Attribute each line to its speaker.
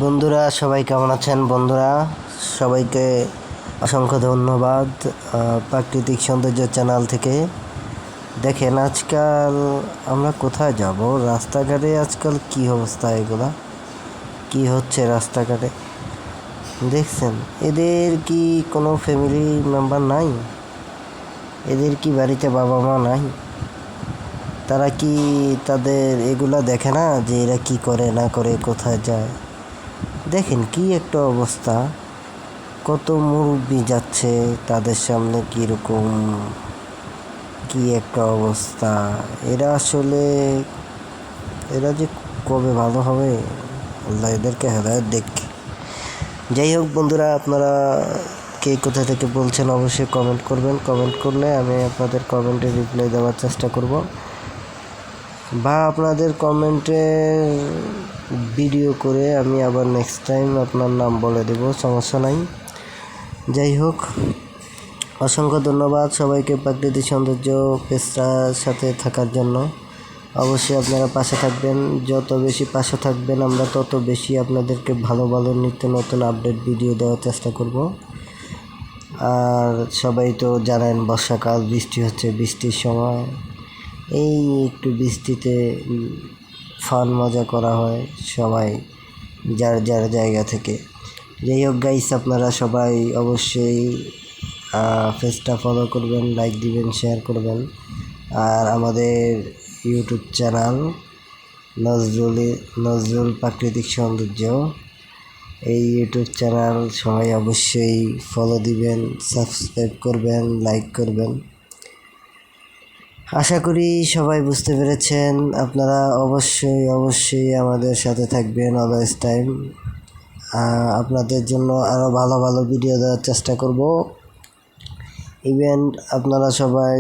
Speaker 1: বন্ধুরা সবাই কেমন আছেন? বন্ধুরা সবাইকে অসংখ্য ধন্যবাদ প্রাকৃতিক সৌন্দর্য চ্যানেল থেকে। দেখেন আজকাল আমরা কোথায় যাব, রাস্তাঘাটে আজকাল কি অবস্থা, এগুলা কি হচ্ছে রাস্তাঘাটে দেখছেন? এদের কি কোনো ফ্যামিলি মেম্বার নাই? এদের কি বাড়িতে বাবা মা নাই? তারা কি তাদের এগুলা দেখে না যে এরা কি করে না করে, কোথায় যায়? দেখেন কি একটা অবস্থা, কত মুরব্বি যাচ্ছে তাদের সামনে, কীরকম কি একটা অবস্থা। এরা যে কবে ভালো হবে, আল্লাহ এদেরকে হেদায়েত দেখ। যাই হোক বন্ধুরা, আপনারা কে কোথা থেকে বলছেন অবশ্যই কমেন্ট করবেন। কমেন্ট করলে আমি আপনাদের কমেন্টে রিপ্লাই দেওয়ার চেষ্টা করব, বা আপনাদের কমেন্টের ভিডিও করে আমি আবার নেক্সট টাইম আপনার নাম বলে দেব, সমস্যা নাই। যাই হোক, অসংখ্য ধন্যবাদ সবাইকে প্রাকৃতিক সৌন্দর্য পেজটার সাথে থাকার জন্য। অবশ্যই আপনারা পাশে থাকবেন, যত বেশি পাশে থাকবেন আমরা তত বেশি আপনাদেরকে ভালো ভালো নিত্য নতুন আপডেট ভিডিও দেওয়ার চেষ্টা করব। আর সবাই তো জানেন বর্ষাকাল, বৃষ্টি হচ্ছে, বৃষ্টির সময় এই একটু বৃষ্টিতে ফান মজা করা হয় সবাই যার যার জায়গা থেকে। যাই হোক গাইস, আপনারা সবাই অবশ্যই পেজটা ফলো করবেন, লাইক দিবেন, শেয়ার করবেন। আর আমাদের ইউটিউব চ্যানেল নজরুল প্রাকৃতিক সৌন্দর্য, এই ইউটিউব চ্যানেল সবাই অবশ্যই ফলো দিবেন, সাবস্ক্রাইব করবেন, লাইক করবেন। আশা করি সবাই বুঝতে পেরেছেন। আপনারা অবশ্যই আমাদের সাথে থাকবেন অলওয়েজ টাইম। আপনাদের জন্য আরও ভালো ভালো ভিডিও দেওয়ার চেষ্টা করব। ইভেন আপনারা সবাই